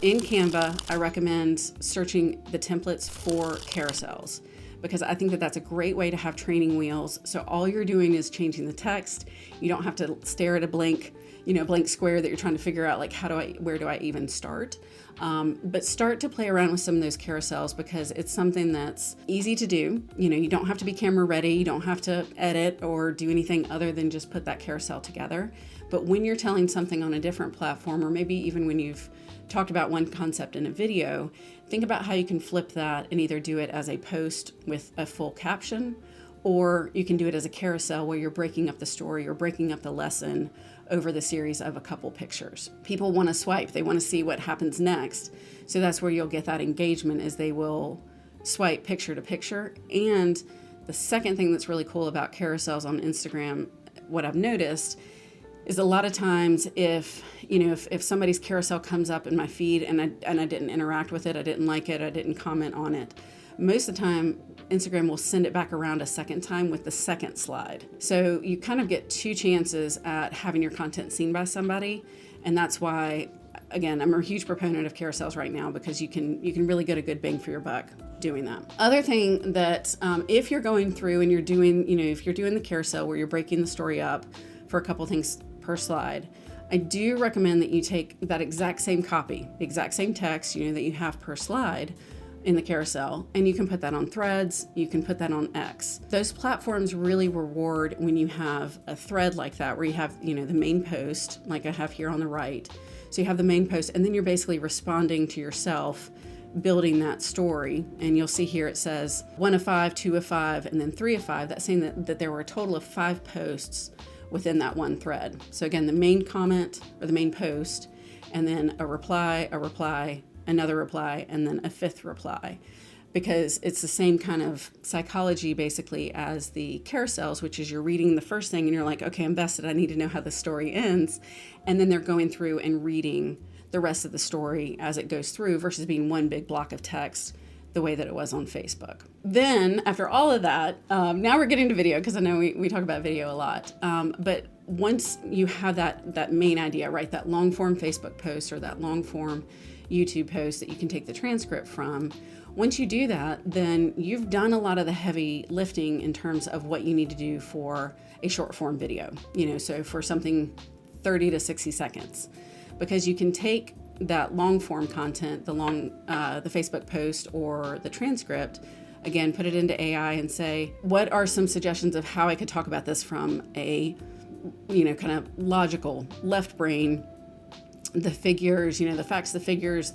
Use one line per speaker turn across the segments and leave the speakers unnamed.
In Canva, I recommend searching the templates for carousels because I think that that's a great way to have training wheels. So all you're doing is changing the text. You don't have to stare at a blank square that you're trying to figure out, like, where do I even start? But start to play around with some of those carousels because it's something that's easy to do. You don't have to be camera ready. You don't have to edit or do anything other than just put that carousel together. But when you're telling something on a different platform, or maybe even when you've talked about one concept in a video, think about how you can flip that and either do it as a post with a full caption, or you can do it as a carousel where you're breaking up the story or breaking up the lesson over the series of a couple pictures. People want to swipe. They want to see what happens next. So that's where you'll get that engagement, is they will swipe picture to picture. And the second thing that's really cool about carousels on Instagram, what I've noticed, is a lot of times if somebody's carousel comes up in my feed and I didn't interact with it, I didn't like it, I didn't comment on it, most of the time Instagram will send it back around a second time with the second slide. So you kind of get two chances at having your content seen by somebody. And that's why, again, I'm a huge proponent of carousels right now, because you can really get a good bang for your buck doing that. Other thing that if you're going through and you're doing, if you're doing the carousel where you're breaking the story up for a couple things per slide, I do recommend that you take that exact same copy, the exact same text, that you have per slide in the carousel, and you can put that on Threads, you can put that on X. Those platforms really reward when you have a thread like that, where you have, the main post, like I have here on the right. So you have the main post, and then you're basically responding to yourself, building that story. And you'll see here it says 1 of 5, 2 of 5, and then 3 of 5. That's saying that there were a total of 5 posts within that one thread. So again, the main comment or the main post, and then a reply, another reply, and then a 5th reply, because it's the same kind of psychology basically as the carousels, which is you're reading the first thing and you're like, okay, I'm vested, I need to know how the story ends. And then they're going through and reading the rest of the story as it goes through, versus being one big block of text the way that it was on Facebook. Then after all of that, now we're getting to video, because I know we talk about video a lot. But once you have that main idea, right, that long form Facebook post or that long form YouTube post that you can take the transcript from, once you do that, then you've done a lot of the heavy lifting in terms of what you need to do for a short form video, so for something 30 to 60 seconds, because you can take that long form content, the Facebook post or the transcript, again, put it into AI and say, what are some suggestions of how I could talk about this from a, kind of logical left brain, the figures, the facts, the figures,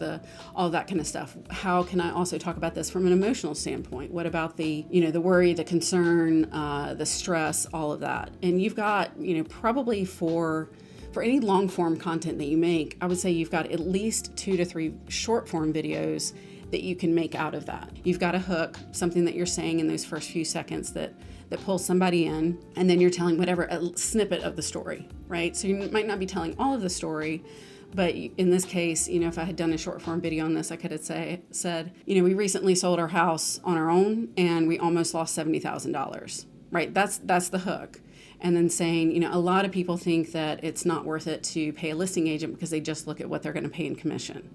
all that kind of stuff. How can I also talk about this from an emotional standpoint? What about the worry, the concern, the stress, all of that? And you've got, probably for any long form content that you make, I would say you've got at least 2 to 3 short form videos that you can make out of that. You've got a hook, something that you're saying in those first few seconds that pulls somebody in, and then you're telling a snippet of the story, right? So you might not be telling all of the story, but in this case, if I had done a short form video on this, I could have said, we recently sold our house on our own and we almost lost $70,000, right? That's the hook. And then saying, a lot of people think that it's not worth it to pay a listing agent because they just look at what they're going to pay in commission.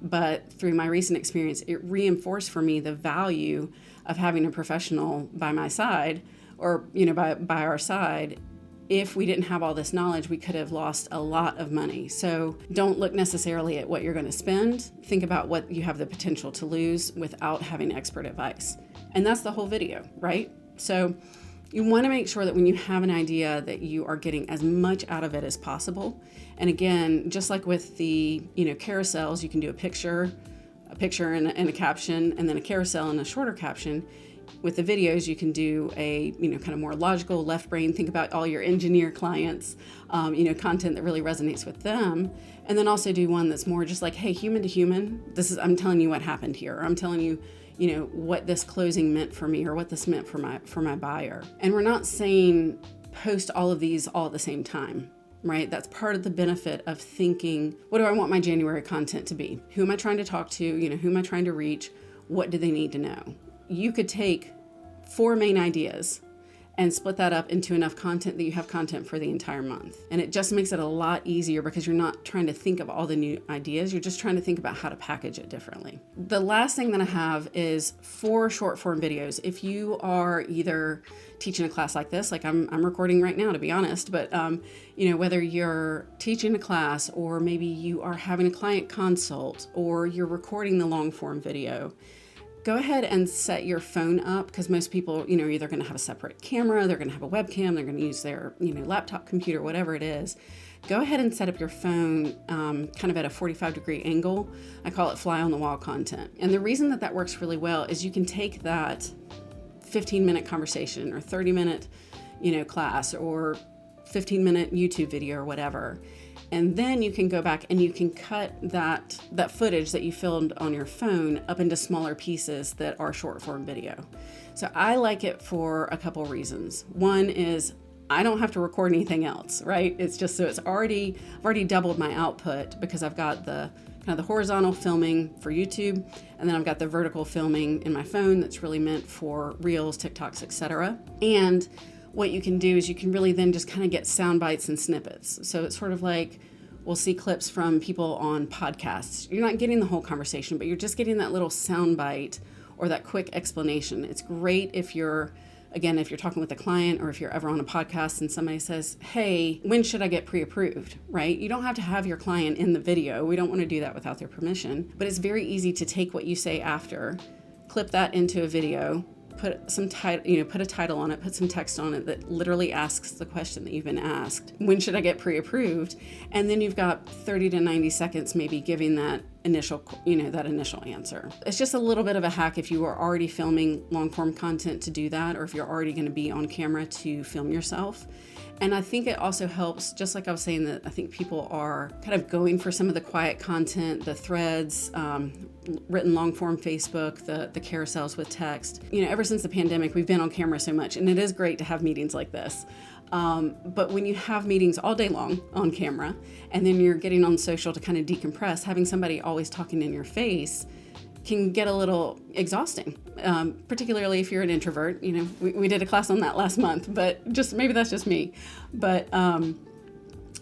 But through my recent experience, it reinforced for me the value of having a professional by my side, or, by our side. If we didn't have all this knowledge, we could have lost a lot of money. So don't look necessarily at what you're going to spend. Think about what you have the potential to lose without having expert advice. And that's the whole video, right? So you want to make sure that when you have an idea that you are getting as much out of it as possible. And again, just like with the, carousels, you can do a picture and a caption, and then a carousel and a shorter caption. With the videos, you can do a, kind of more logical left brain. Think about all your engineer clients, content that really resonates with them. And then also do one that's more just like, hey, human to human, I'm telling you what happened here. Or I'm telling you, what this closing meant for me, or what this meant for my buyer. And we're not saying post all of these all at the same time, right? That's part of the benefit of thinking, what do I want my January content to be? Who am I trying to talk to? Who am I trying to reach? What do they need to know? You could take 4 main ideas and split that up into enough content that you have content for the entire month. And it just makes it a lot easier because you're not trying to think of all the new ideas. You're just trying to think about how to package it differently. The last thing that I have is for short form videos. If you are either teaching a class like this, like I'm recording right now, to be honest, but whether you're teaching a class or maybe you are having a client consult or you're recording the long form video, go ahead and set your phone up, because most people, are either going to have a separate camera, they're going to have a webcam, they're going to use their, laptop, computer, whatever it is. Go ahead and set up your phone kind of at a 45-degree angle. I call it fly on the wall content. And the reason that works really well is you can take that 15-minute conversation or 30-minute, class or 15-minute YouTube video or whatever. And then you can go back and you can cut that footage that you filmed on your phone up into smaller pieces that are short form video. So I like it for a couple reasons. One is I don't have to record anything else, right? It's just so I've already doubled my output because I've got the kind of the horizontal filming for YouTube, and then I've got the vertical filming in my phone that's really meant for Reels, TikToks, etc. And what you can do is you can really then just kind of get sound bites and snippets. So it's sort of like we'll see clips from people on podcasts. You're not getting the whole conversation, but you're just getting that little sound bite or that quick explanation. It's great if you're talking with a client or if you're ever on a podcast and somebody says, hey, when should I get pre-approved, right? You don't have to have your client in the video. We don't want to do that without their permission, but it's very easy to take what you say after, clip that into a video, put some put a title on it, put some text on it that literally asks the question that you've been asked. When should I get pre-approved? And then you've got 30 to 90 seconds maybe giving that initial answer. It's just a little bit of a hack if you are already filming long form content to do that, or if you're already going to be on camera to film yourself. And I think it also helps, just like I was saying, that I think people are kind of going for some of the quiet content, the threads, written long form Facebook, the carousels with text. Ever since the pandemic, we've been on camera so much, and it is great to have meetings like this. But when you have meetings all day long on camera, and then you're getting on social to kind of decompress, having somebody always talking in your face can get a little exhausting, particularly if you're an introvert. We did a class on that last month, but maybe that's just me. But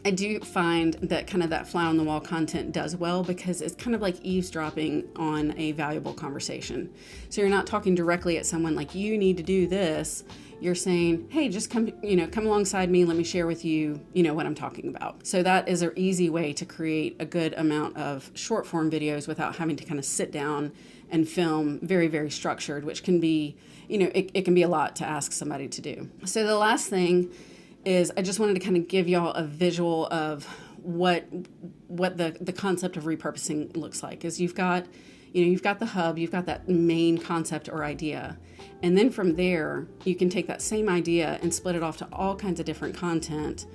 I do find that kind of that fly on the wall content does well because it's kind of like eavesdropping on a valuable conversation. So you're not talking directly at someone like, you need to do this. You're saying, hey, just come alongside me. Let me share with you, what I'm talking about. So that is an easy way to create a good amount of short form videos without having to kind of sit down and film very, very structured, which can be, it can be a lot to ask somebody to do. So the last thing is I just wanted to kind of give y'all a visual of what the concept of repurposing looks like. Is you've got the hub, you've got that main concept or idea. And then from there, you can take that same idea and split it off to all kinds of different content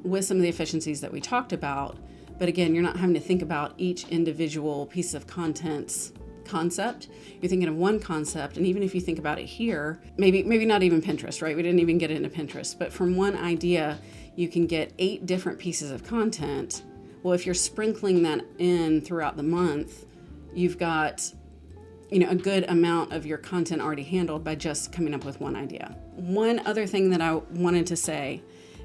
with some of the efficiencies that we talked about. But again, you're not having to think about each individual piece of content's concept. You're thinking of one concept, and even if you think about it here, maybe not even Pinterest, right? We didn't even get into Pinterest, but from one idea, you can get 8 different pieces of content. Well, if you're sprinkling that in throughout the month, you've got a good amount of your content already handled by just coming up with one idea. One other thing that I wanted to say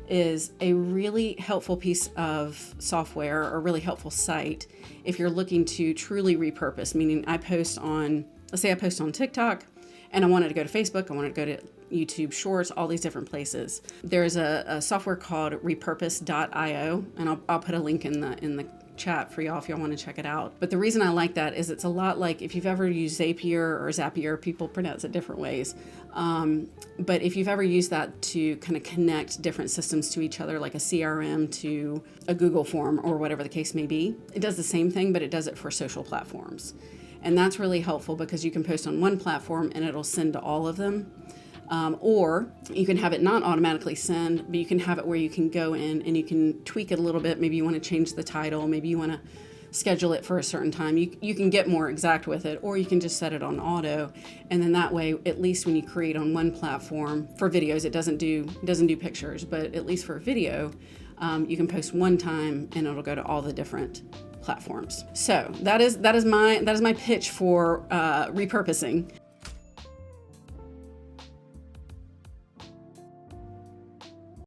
is a really helpful piece of software or really helpful site if you're looking to truly repurpose, meaning let's say I post on TikTok and I wanted to go to Facebook, I wanted to go to YouTube Shorts, all these different places. There's a software called Repurpose.io, and I'll put a link in the chat for y'all if y'all want to check it out. But the reason I like that is it's a lot like if you've ever used Zapier, people pronounce it different ways. But if you've ever used that to kind of connect different systems to each other, like a CRM to a Google form or whatever the case may be, it does the same thing, but it does it for social platforms. And that's really helpful because you can post on one platform and it'll send to all of them. Or you can have it not automatically send, but you can have it where you can go in and you can tweak it a little bit. Maybe you want to change the title. Maybe you want to schedule it for a certain time. You can get more exact with it, or you can just set it on auto. And then that way, at least when you create on one platform for videos, it doesn't do pictures, but at least for video, you can post one time and it'll go to all the different platforms. So that is my pitch for repurposing.